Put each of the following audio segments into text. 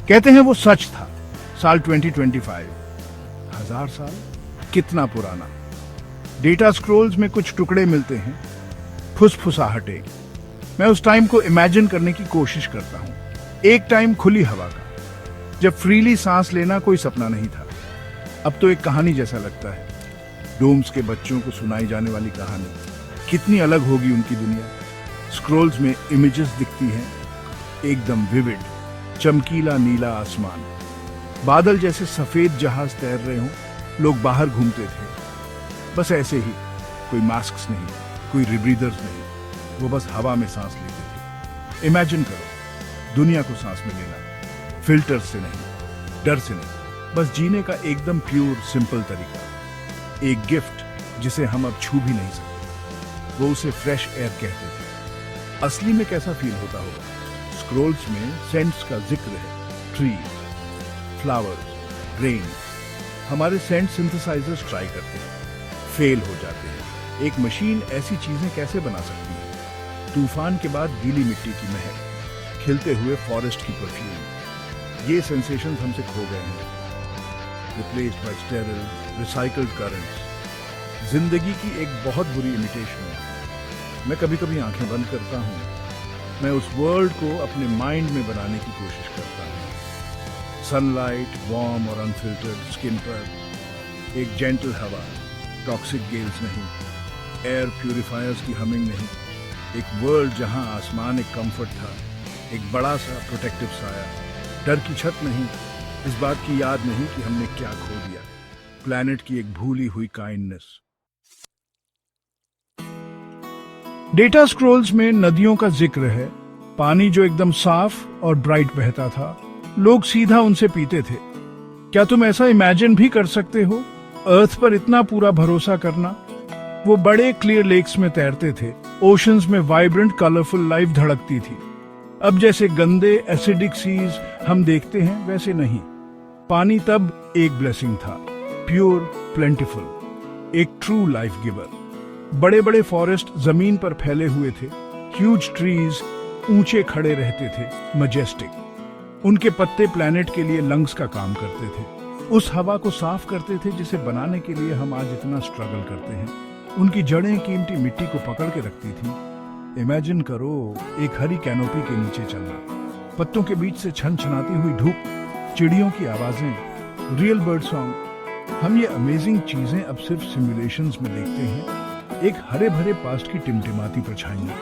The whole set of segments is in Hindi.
कहते हैं वो सच था। साल 2025, 1000 साल, कितना पुराना। डेटा स्क्रॉल्स में कुछ टुकड़े मिलते हैं, फुसफुसाहटें। मैं उस टाइम को इमेजिन करने की कोशिश करता हूँ। एक टाइम खुली हवा का, जब फ्रीली सांस लेना कोई सपना नहीं था। अब तो एक कहानी जैसा लगता है। डोम्स के बच्चों को सुनाई जाने वाली कहानी। कितनी अलग होगी उनकी दुनिया। स्क्रॉल्स में इमेजेस दिखती हैं, एकदम विविड, चमकीला नीला आसमान, बादल जैसे सफेद जहाज तैर रहे हों। लोग बाहर घूमते थे, बस ऐसे ही, कोई मास्क नहीं, कोई रिब्रीदर्स नहीं, वो बस हवा में सांस लेते थे। इमेजिन करो दुनिया को सांस में लेना, फिल्टर से नहीं, डर से नहीं, बस जीने का एकदम प्योर सिंपल तरीका। एक गिफ्ट जिसे हम अब छू भी नहीं सकते। वो उसे फ्रेश एयर कहते थे। असली में कैसा फील होता होगा? स्क्रॉल्स में सेंट्स का जिक्र है। Trees, flowers, rain. हमारे सेंट सिंथेसाइजर्स ट्राई करते हैं, फेल हो जाते हैं। एक मशीन ऐसी चीजें कैसे बना सकती है? तूफान के बाद गीली मिट्टी की महक, खिलते हुए फॉरेस्ट की परफ्यूम। ये सेंसेशंस हमसे खो गए हैं, रिप्लेस्ड बाय स्टेरिल रिसाइकल्ड करंट्स। जिंदगी की एक बहुत बुरी इमिटेशन है। मैं कभी कभी आंखें बंद करता हूँ, मैं उस वर्ल्ड को अपने माइंड में बनाने की कोशिश करता हूँ। सनलाइट, वार्म और अनफिल्टर्ड स्किन पर, एक जेंटल हवा, टॉक्सिक गेल्स नहीं, एयर प्यूरिफायर्स की हमिंग नहीं। एक वर्ल्ड जहां आसमान एक कंफर्ट था, एक बड़ा सा प्रोटेक्टिव साया, डर की छत नहीं, इस बात की याद नहीं कि हमने क्या खो दिया, प्लैनेट की एक भूली हुई काइंडनेस। डेटा स्क्रॉल्स में नदियों का जिक्र है, पानी जो एकदम साफ और ब्राइट बहता था। लोग सीधा उनसे पीते थे। क्या तुम ऐसा इमेजिन भी कर सकते हो? अर्थ पर इतना पूरा भरोसा करना। वो बड़े क्लियर लेक्स में तैरते थे, ओशंस में वाइब्रेंट कलरफुल लाइफ धड़कती थी। अब जैसे गंदे एसिडिक सीज हम देखते हैं, वैसे नहीं। पानी तब एक ब्लेसिंग था, प्योर, प्लेंटिफुल, एक ट्रू लाइफ गिवर। बड़े बड़े फॉरेस्ट जमीन पर फैले हुए थे, ह्यूज ट्रीज ऊंचे खड़े रहते थे, मजेस्टिक। उनके पत्ते प्लैनेट के लिए लंग्स का काम करते थे, उस हवा को साफ करते थे जिसे बनाने के लिए हम आज इतना स्ट्रगल करते हैं। उनकी जड़ें कीमती मिट्टी को पकड़ के रखती थी। इमेजिन करो एक हरी कैनोपी के नीचे चलना, पत्तों के बीच से छनछनाती हुई धूप, चिड़ियों की आवाजें, रियल बर्ड सॉन्ग। हम ये अमेजिंग चीजें अब सिर्फ सिमुलेशंस में देखते हैं। एक हरे भरे पास्ट की टिमटिमाती परछाइयां,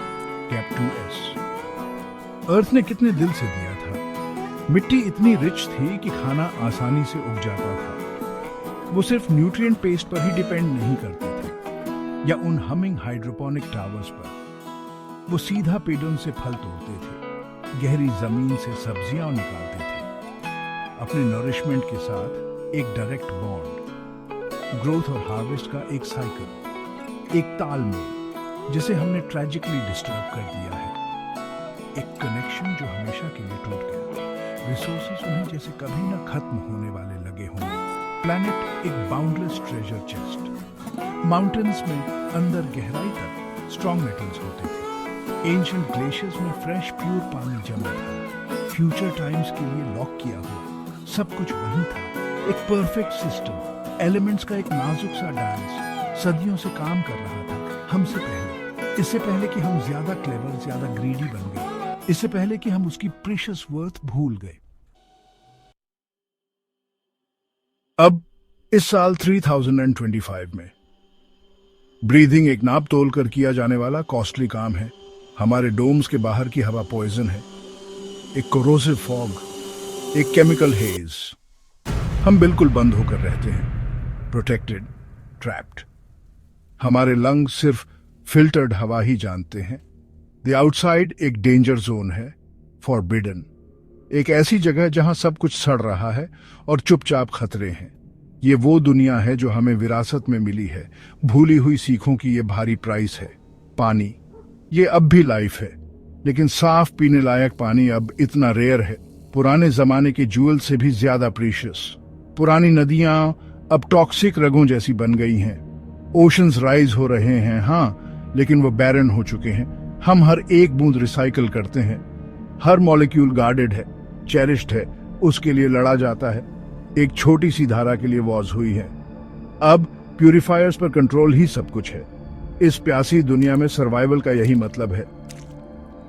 कैप 2S। अर्थ ने कितने दिल से दिया था। मिट्टी इतनी रिच थी कि खाना आसानी से उग जाता था। वो सिर्फ न्यूट्रिएंट पेस्ट पर ही डिपेंड नहीं करते थे, या उन हमिंग हाइड्रोपोनिक टावर्स पर। वो सीधा पेड़ों से फल तोड़ते थे, गहरी जमीन से सब्जियां निकालते थे। अपने नरिशमेंट के साथ एक डायरेक्ट बॉन्ड, ग्रोथ और हार्वेस्ट का एक साइकिल, एक तालमेल जिसे हमने ट्रेजिकली डिस्टर्ब कर दिया है। एक कनेक्शन जो हमेशा के लिए टूट गया। रिसोर्सेज उन्हें जैसे कभी न खत्म होने वाले लगे होंगे। प्लैनेट एक बाउंडलेस ट्रेजर चेस्ट। माउंटेन्स में अंदर गहराई तक स्ट्रॉन्ग मेटल्स होते थे। एंशिएंट ग्लेशियर्स में फ्रेश प्योर पानी जमा था, फ्यूचर टाइम्स के लिए लॉक किया हुआ। सब कुछ वहीं था, एक परफेक्ट सिस्टम, एलिमेंट्स का एक नाजुक सा डांस, सदियों से काम कर रहा था हमसे पहले। इससे पहले कि हम ज्यादा क्लेवर, ज्यादा ग्रीडी बन गए, इससे पहले कि हम उसकी प्रीशियस वर्थ भूल गए। अब इस साल 3025 में ब्रीदिंग एक नाप तोल कर किया जाने वाला कॉस्टली काम है। हमारे डोम्स के बाहर की हवा पॉइजन है, एक कोरोसिव फॉग, एक केमिकल हेज। हम बिल्कुल बंद होकर रहते हैं, प्रोटेक्टेड, ट्रैप्ड। हमारे लंग्स सिर्फ फिल्टर्ड हवा ही जानते हैं। द आउटसाइड एक डेंजर जोन है, फॉरबिडन, एक ऐसी जगह जहां सब कुछ सड़ रहा है और चुपचाप खतरे हैं। ये वो दुनिया है जो हमें विरासत में मिली है, भूली हुई सीखों की ये भारी प्राइस है। पानी, ये अब भी लाइफ है, लेकिन साफ पीने लायक पानी अब इतना रेयर है, पुराने जमाने के जूल से भी ज्यादा प्रीशियस। पुरानी नदियां अब टॉक्सिक रगों जैसी बन गई हैं। ओशंस राइज हो रहे हैं, हाँ, लेकिन वो बैरन हो चुके हैं। हम हर एक बूंद रिसाइकल करते हैं, हर मॉलिक्यूल गार्डेड है, चेरिश्ड है, उसके लिए लड़ा जाता है। एक छोटी सी धारा के लिए वॉज हुई है। अब प्यूरिफायर्स पर कंट्रोल ही सब कुछ है। इस प्यासी दुनिया में सर्वाइवल का यही मतलब है।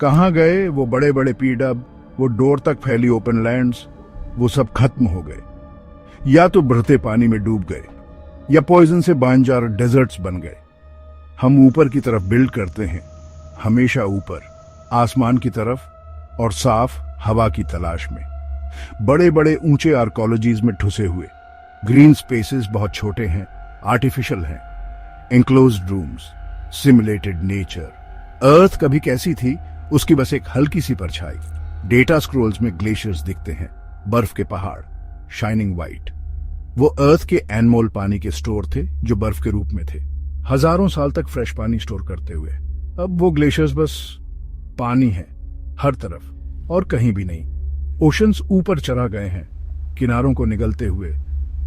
कहाँ गए वो बड़े बड़े पीडब, वो डोर तक फैली ओपन लैंड्स? वो सब खत्म हो गए, या तो बढ़ते पानी में डूब गए, या पॉइजन से बांझार डेजर्ट्स बन गए। हम ऊपर की तरफ बिल्ड करते हैं, हमेशा ऊपर, आसमान की तरफ और साफ हवा की तलाश में। बड़े बड़े ऊंचे आर्कोलॉजीज में ठुसे हुए। ग्रीन स्पेसेस बहुत छोटे हैं, आर्टिफिशियल हैं। एंक्लोज्ड रूम्स, सिमुलेटेड नेचर। अर्थ कभी कैसी थी, उसकी बस एक हल्की सी परछाई। डेटा स्क्रोल्स में ग्लेशियर्स दिखते हैं, बर्फ के पहाड़, शाइनिंग वाइट। वो अर्थ के एनमोल पानी के स्टोर थे जो बर्फ के रूप में थे, हजारों साल तक फ्रेश पानी स्टोर करते हुए। अब वो ग्लेशियर्स बस पानी है, हर तरफ और कहीं भी नहीं। ओशंस ऊपर चढ़ा गए हैं, किनारों को निगलते हुए।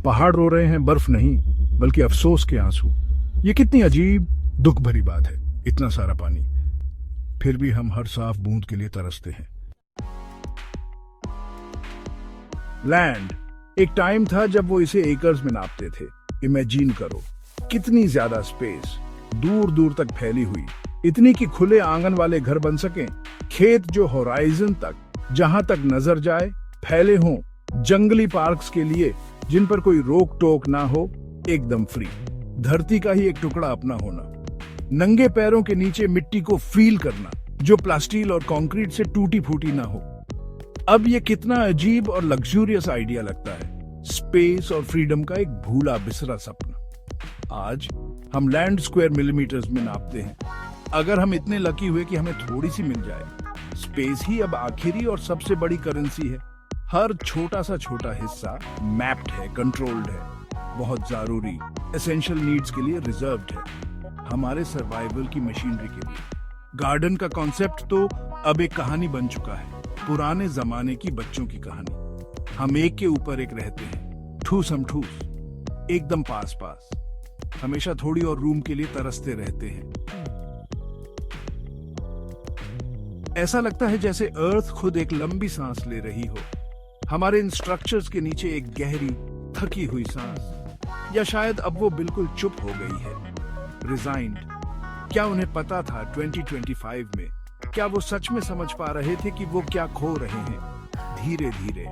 पहाड़ रो रहे हैं, बर्फ नहीं बल्कि अफसोस के आंसू। ये कितनी अजीब, दुख भरी बात है। इतना सारा पानी, फिर भी हम हर साफ बूंद के लिए तरसते हैं। लैंड, एक टाइम था जब वो इसे एकर्स में नापते थे। इमेजिन करो, कितनी ज्यादा स्पेस, दूर दूर तक फैली हुई, इतनी कि खुले आंगन वाले घर बन सकें। खेत जो होराइजन तक, जहां तक नजर जाए, फैले हों। जंगली पार्क्स के लिए जिन पर कोई रोक टोक ना हो, एकदम फ्री। धरती का ही एक टुकड़ा अपना होना। नंगे पैरों के नीचे मिट्टी को फील करना, जो प्लास्टिक और कंक्रीट से टूटी फूटी ना हो। अब ये कितना अजीब और लग्जूरियस आइडिया लगता है। स्पेस और फ्रीडम का एक भूला बिसरा सपना। आज हम लैंड स्क्वायर मिलीमीटर्स में नापते हैं। अगर हम इतने लकी हुए कि हमें थोड़ी सी मिल जाए, स्पेस ही अब आखिरी और सबसे बड़ी करेंसी है। हर छोटा सा छोटा हिस्सा मैप्ड है, कंट्रोल्ड है, बहुत जरूरी एसेंशियल नीड्स के लिए रिजर्व्ड है, हमारे सर्वाइवल की मशीनरी के लिए। गार्डन का कॉन्सेप्ट तो अब एक कहानी बन चुका है, पुराने जमाने की बच्चों की कहानी। हम एक के ऊपर एक रहते हैं, ठूस हम ठूस, एकदम पास पास, हमेशा थोड़ी और रूम के लिए तरसते रहते हैं। ऐसा लगता है जैसे अर्थ खुद एक लंबी सांस ले रही हो, हमारे इन स्ट्रक्चर्स के नीचे एक गहरी थकी हुई सांस। या शायद अब वो बिल्कुल चुप हो गई है, रिजाइंड। क्या उन्हें पता था 2025 में, क्या वो सच में समझ पा रहे थे कि वो क्या खो रहे हैं? धीरे धीरे,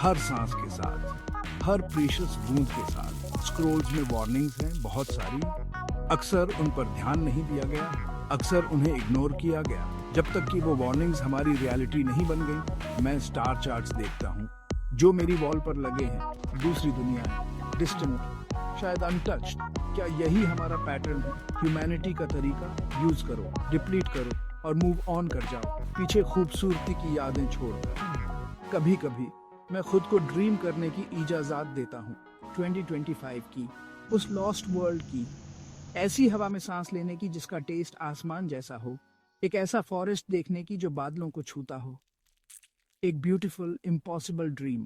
हर सांस के साथ, हर प्रीशियस बूंद के साथ। स्क्रोल्स में वार्निंग्स हैं बहुत सारी। अक्सर उन पर ध्यान नहीं दिया गया, अक्सर उन्हें इग्नोर किया गया, जब तक कि वो वार्निंग्स हमारी रियलिटी नहीं बन गई। मैं स्टार चार्ट्स देखता हूँ जो मेरी वॉल पर लगे हैं। दूसरी दुनिया है, डिस्टेंट, शायद अनटच्ड। क्या यही हमारा पैटर्न है? ह्यूमैनिटी का तरीका, यूज करो, डिप्लीट करो और मूव ऑन कर जाओ, पीछे खूबसूरती की यादें छोड़कर। कभी कभी मैं खुद को ड्रीम करने की इजाजत देता हूँ, 2025 की, उस लॉस्ट वर्ल्ड की, ऐसी हवा में सांस लेने की जिसका टेस्ट आसमान जैसा हो, एक ऐसा फॉरेस्ट देखने की जो बादलों को छूता हो। एक ब्यूटीफुल इम्पॉसिबल ड्रीम।